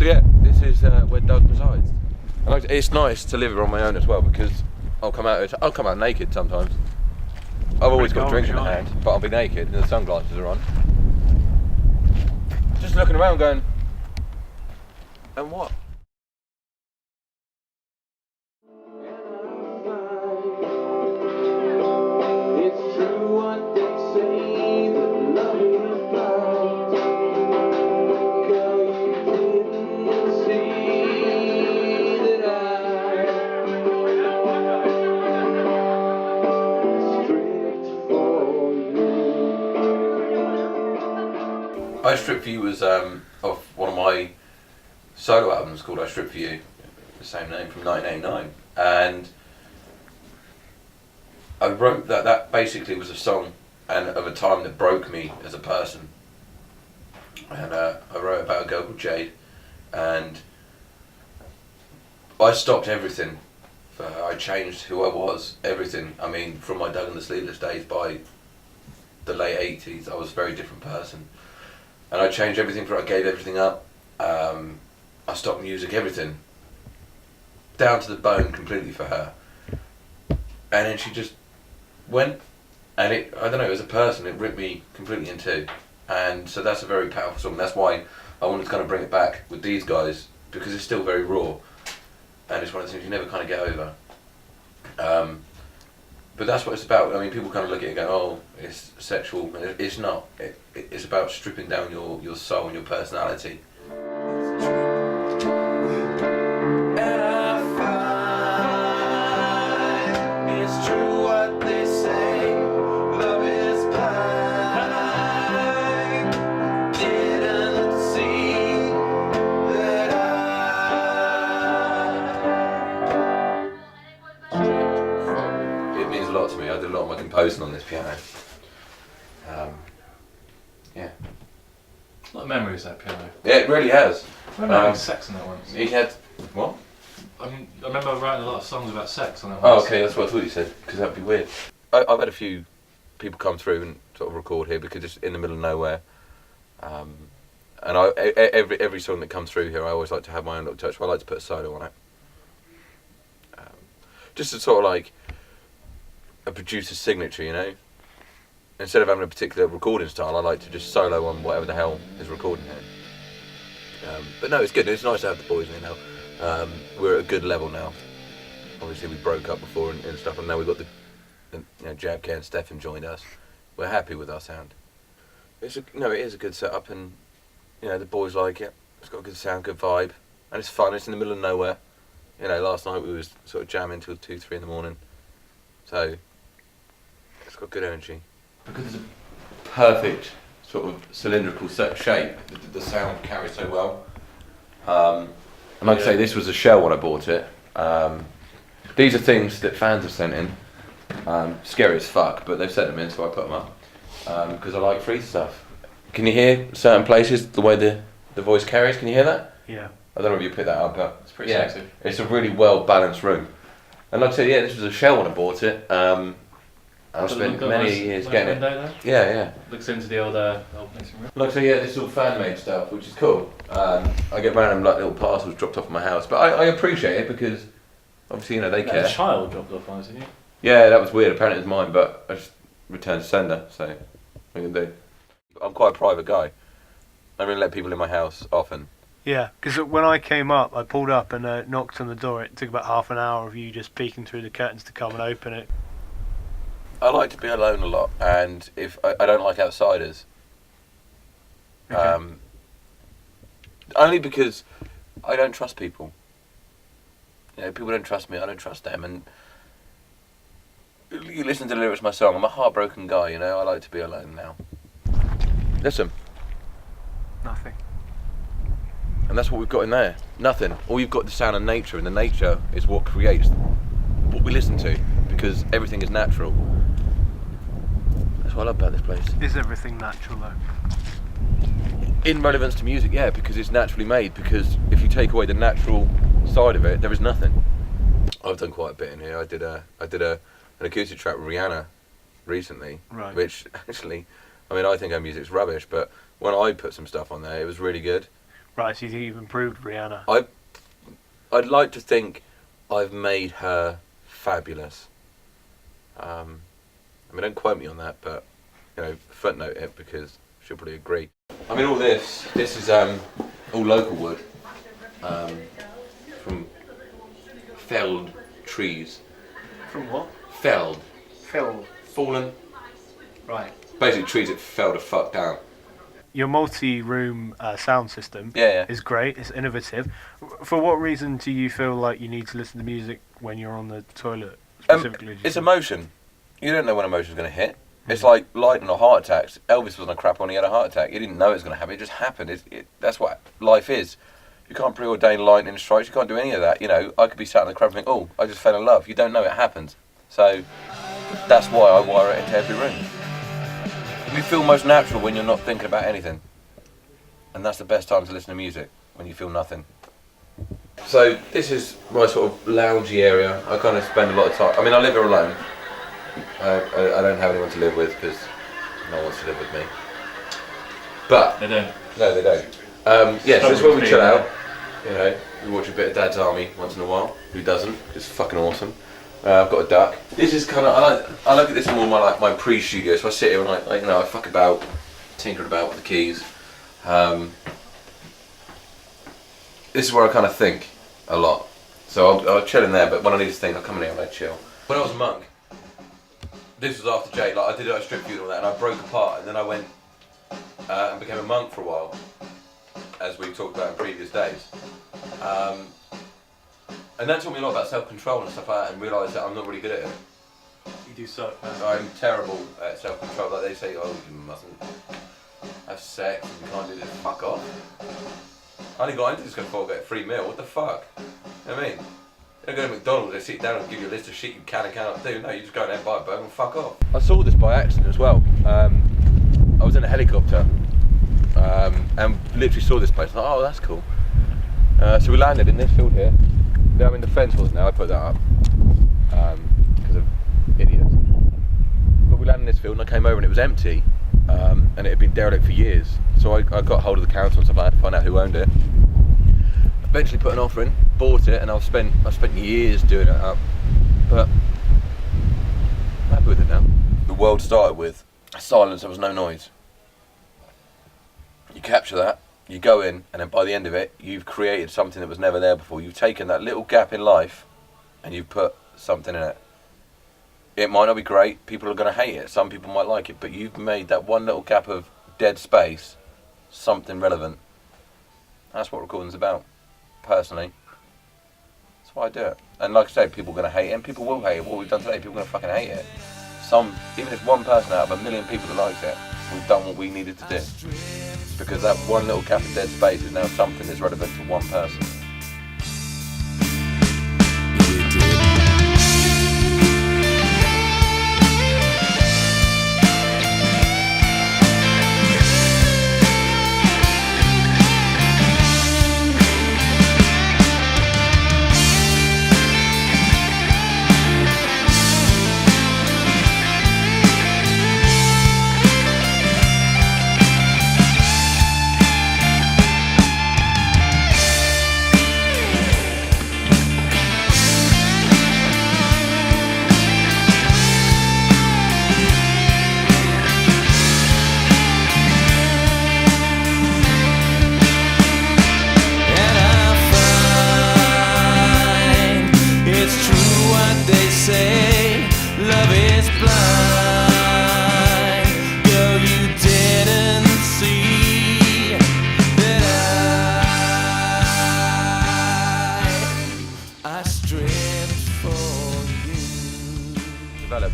So yeah, this is where Doug resides. And it's nice to live here on my own as well because I'll come out naked sometimes. I've always got a drink in my hand, but I'll be naked and the sunglasses are on. Just looking around going, and what? It's true what they say, that love is blind. Girl, you didn't see that I stripped for you. I Strip For You was off one of my solo albums called I Strip For You, the same name, from 1989, and I wrote that basically was a song and of a time that broke me as a person. And I wrote about a girl called Jade, and I stopped everything for her. I changed who I was, everything. I mean, from my Doug and the Sleeveless days, by the late 80s, I was a very different person. And I changed everything for her. I gave everything up. I stopped music, everything. Down to the bone completely for her. And then she just went, and I don't know, as a person, it ripped me completely in two. And so that's a very powerful song. That's why I wanted to kind of bring it back with these guys, because it's still very raw. And it's one of the things you never kind of get over. But that's what it's about. I mean, people kind of look at it and go, oh, it's sexual. And it's not. It's about stripping down your soul and your personality. To me, I did a lot of my composing on this piano. Yeah. A lot of memories, that piano. Yeah, it really has. I remember having sex on that once. He had what? I remember writing a lot of songs about sex on that Oh, once. okay, that's what I thought you said, because that'd be weird. I've had a few people come through and sort of record here because it's in the middle of nowhere. And every song that comes through here, I always like to have my own little touch. I like to put a solo on it. Just to sort of like a producer's signature, you know. Instead of having a particular recording style, I like to just solo on whatever the hell is recording here. But no, it's good. It's nice to have the boys in now. We're at a good level now. Obviously, we broke up before and stuff, and now we've got Jab K and Stefan joined us. We're happy with our sound. It is a good setup, and the boys like it. It's got a good sound, good vibe, and it's fun. It's in the middle of nowhere. Last night we was sort of jamming till 2, 3 in the morning. So it's got good energy. Because it's a perfect sort of cylindrical shape, the sound carries so well. And like I say, this was a shell when I bought it. These are things that fans have sent in. Scary as fuck, but they've sent them in, so I put them up. Because I like free stuff. Can you hear certain places the way the voice carries? Can you hear that? Yeah. I don't know if you picked that up, but It's pretty sexy. It's a really well balanced room. And like I said, this was a shell when I bought it. I spent many years getting it. Yeah. Looks into the old mixing room. Like I say, this is all fan-made stuff, which is cool. I get random little parcels dropped off at my house, but I appreciate it because obviously they care. A child dropped off on us, didn't you? Yeah, that was weird. Apparently it was mine, but I just returned to sender. So what are you gonna do? I'm quite a private guy. I really let people in my house often. Yeah, because when I came up, I pulled up and knocked on the door. It took about half an hour of you just peeking through the curtains to come and open it. I like to be alone a lot, and if I don't like outsiders. Okay. Only because I don't trust people. People don't trust me. I don't trust them, and you listen to the lyrics of my song. I'm a heartbroken guy. I like to be alone now. Listen. Nothing. And that's what we've got in there. Nothing. All you've got is the sound of nature, and the nature is what creates what we listen to, because everything is natural. That's what I love about this place. Is everything natural though? In relevance to music, yeah, because it's naturally made, because if you take away the natural side of it, there is nothing. I've done quite a bit in here. I did an acoustic track with Rihanna recently, Right. which actually, I think her music's rubbish, but when I put some stuff on there, it was really good. Right, so you think you've improved Rihanna? I'd like to think I've made her fabulous. I mean, don't quote me on that, but footnote it because she'll probably agree. I mean, all this is all local wood from felled trees. From what? Felled, Phil. fallen. Right. Basically, trees that fell the fuck down. Your multi-room sound system Yeah. is great. It's innovative. For what reason do you feel like you need to listen to music when you're on the toilet? Specifically, It's emotion. You don't know when emotion's going to hit. It's like lightning or heart attacks. Elvis was on a crap when he had a heart attack. He didn't know it was going to happen. It just happened. That's what life is. You can't preordain lightning strikes. You can't do any of that. I could be sat in the crap and think, oh, I just fell in love. You don't know it happens. So that's why I wire it into every room. You feel most natural when you're not thinking about anything. And that's the best time to listen to music, when you feel nothing. So this is my sort of loungy area. I kind of spend a lot of time. I mean, I live here alone. I don't have anyone to live with because no one wants to live with me. But They don't. no, they don't. Yeah, so this is where we chill out. We watch a bit of Dad's Army once in a while. Who doesn't? It's fucking awesome. I've got a duck. This is kind of I look at this more my pre-studio. So I sit here and I fuck about, tinker about with the keys. This is where I kind of think a lot. So I'll chill in there, but when I need to think, I'll come in here and I chill. When I was a monk, this was after Jay. I did a strip funeral and that, and I broke apart, and then I went and became a monk for a while, as we talked about in previous days. And that taught me a lot about self-control and stuff like that, and realised that I'm not really good at it. You do suck. I'm terrible at self-control. Like they say, oh, you mustn't have sex, and you can't do this. Fuck off. I only got into this before I get a free meal. What the fuck? You know what I mean? You don't go to McDonald's, they sit down and give you a list of shit you can and cannot do. No, you just go in there and buy a burger and fuck off. I saw this by accident as well. I was in a helicopter and literally saw this place. I thought, oh, that's cool. So we landed in this field here. I mean, the fence wasn't there, I put that up because of idiots. But we landed in this field and I came over and it was empty and it had been derelict for years. So I got hold of the council and stuff like that to find out who owned it. Eventually put an offer in, bought it, and I spent years doing it up. But I'm happy with it now. The world started with silence, there was no noise. You capture that, you go in, and then by the end of it, you've created something that was never there before. You've taken that little gap in life, and you've put something in it. It might not be great, people are going to hate it, some people might like it, but you've made that one little gap of dead space something relevant. That's what recording's about, personally. That's why I do it. And like I said, people are going to hate it, and people will hate it. What we've done today, people are going to fucking hate it. Even if one person out of 1 million people that likes it, we've done what we needed to do. Because that one little gap of dead space is now something that's relevant to one person.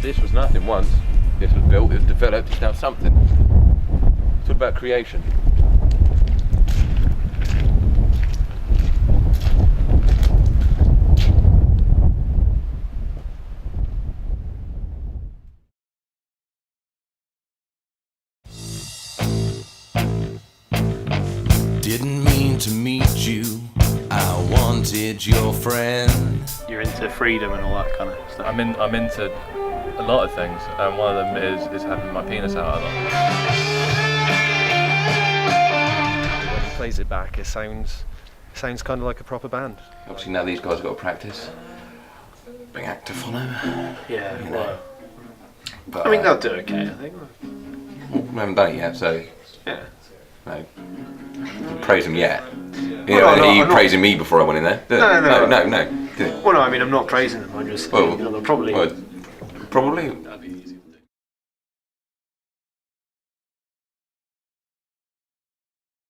This was nothing once. This was built, it was developed, it's now something. It's all about creation. Didn't mean to meet you, I wanted your friend. You're into freedom and all that kind of stuff. I'm into a lot of things, and one of them is having my penis out a lot. When you play plays it back, it sounds kind of like a proper band. Obviously now these guys have got to practice. Being active follow. Yeah, You know. But, I mean, they'll do okay, I think. we haven't done it yet, so Yeah. no. Praise them yet. You Well, know, no, are you I'm not- praising me before I went in there? No. No. Did it? Well, no, I mean, I'm not praising them. I'm just, Well, they'll probably. Well, probably.